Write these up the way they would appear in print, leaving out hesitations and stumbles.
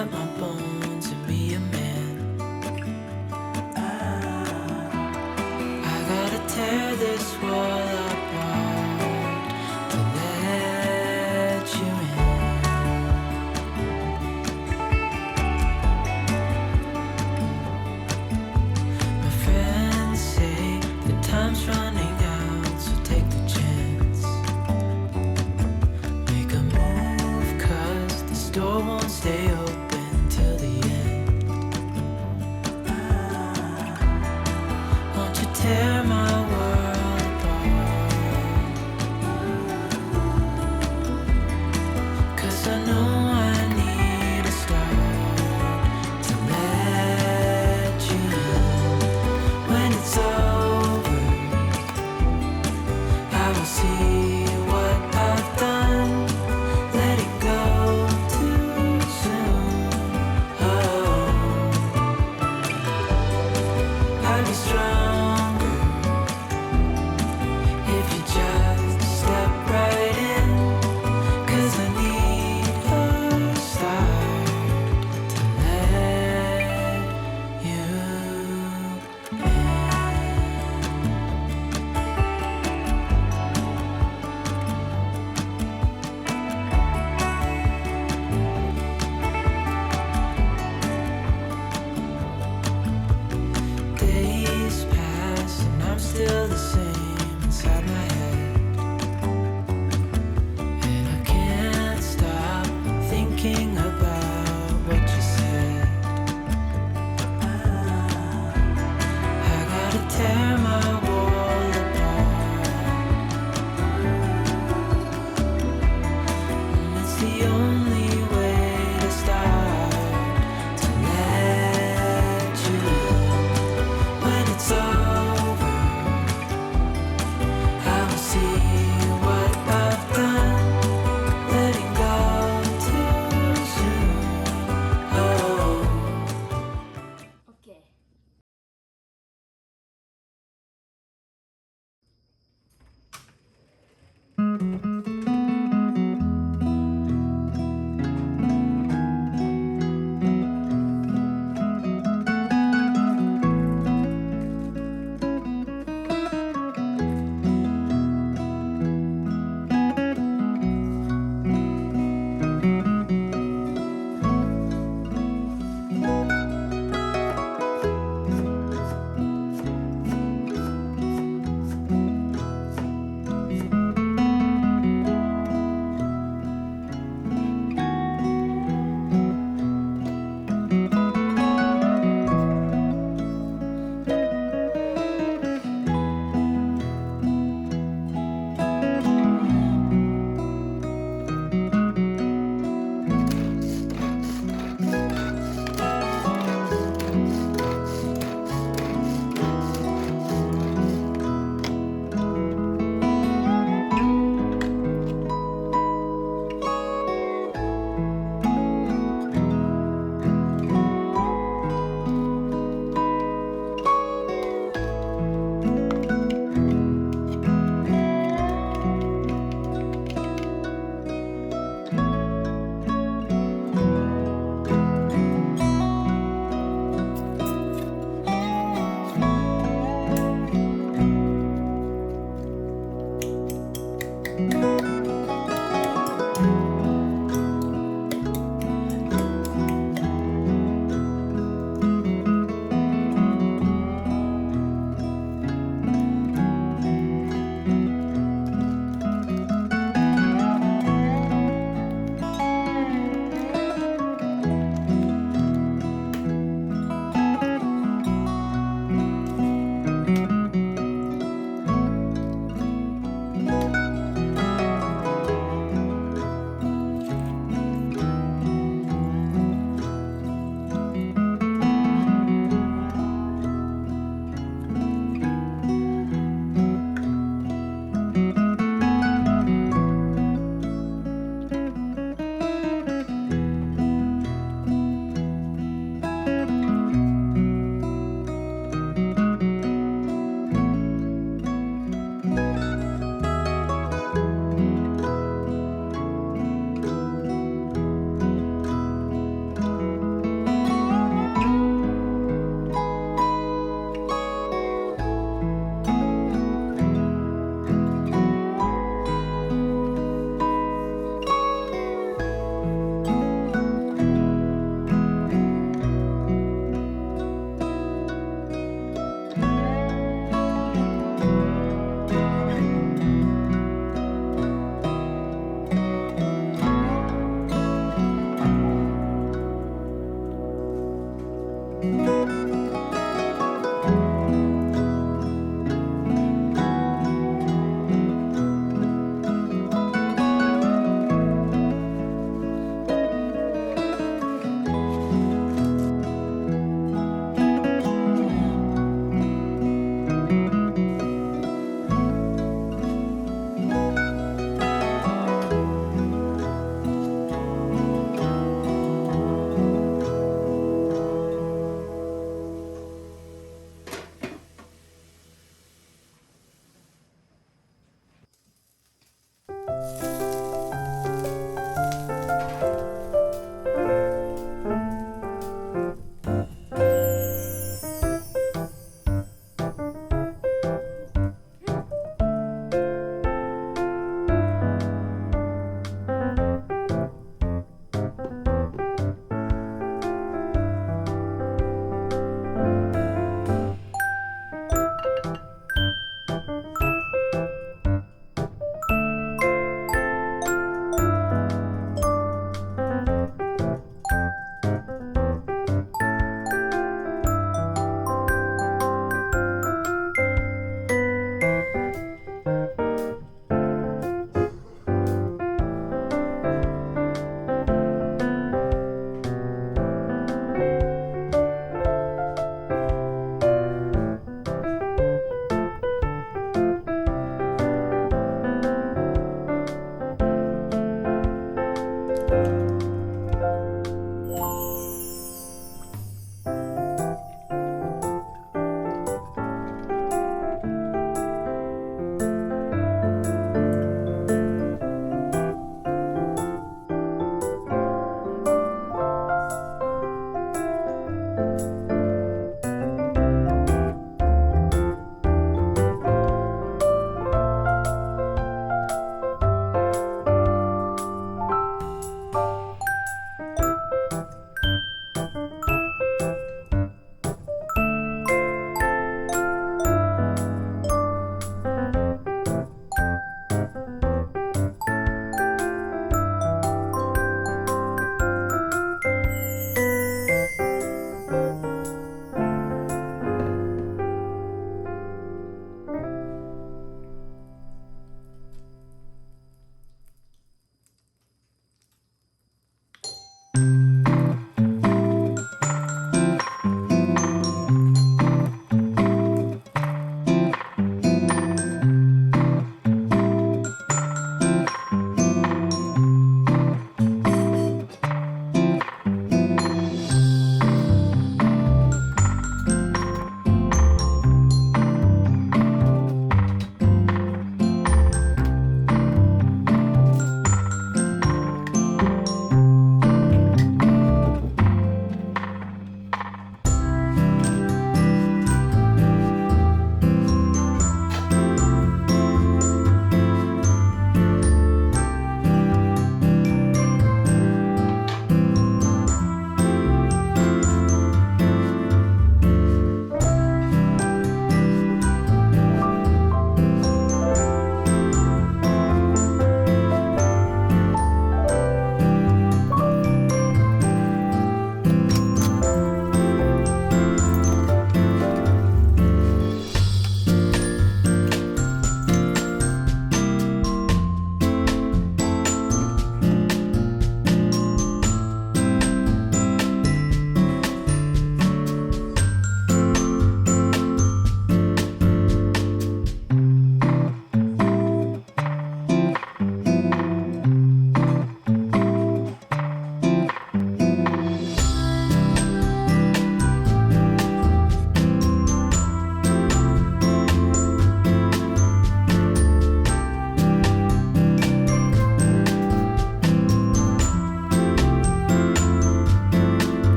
up my bones and be a man. I gotta tear this wall apart to let you in. My friends say the time's running out, so take the chance. Make a move, 'cause this door won't stay open till the end. Won't you tear my world apart? 'Cause I know I need a start to let you in. When it's over, I will see what I've done. Letting go too soon. Oh, I'll be stronger if you just step right in. 'Cause I need a start to let you in. Days pass and I'm still the same inside my head. And I can't stop thinking about what you said. I gotta tear my wall apart. And it's the only way to start to let you in. When it's over, I will see what I've done. Letting go too soon. Oh. 오케이.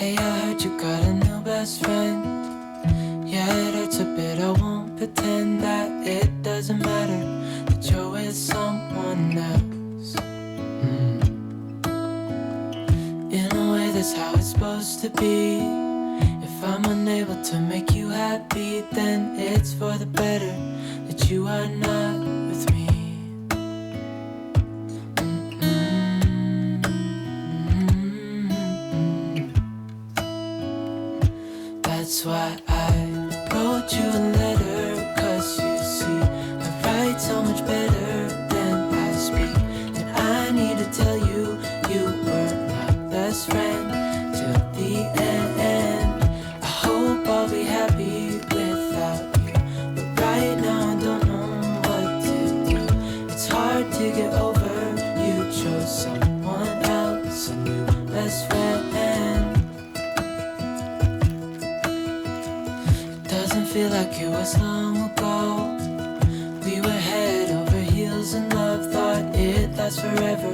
Hey, I heard you got a new best friend. Yeah, it hurts a bit, I won't pretend that it doesn't matter that you're with someone else. In a way, that's how it's supposed to be. If I'm unable to make you happy, then it's for the better that you are not with me. That's why I wrote you a letter, 'cause you see, I write so much better than I speak. And I need to tell you, you were my best friend till the end. I hope I'll be happy without you, but right now I don't know what to do. It's hard to get over, you chose someone else, a new best friend. Doesn't feel like it was long ago. We were head over heels in love, thought it lasts forever.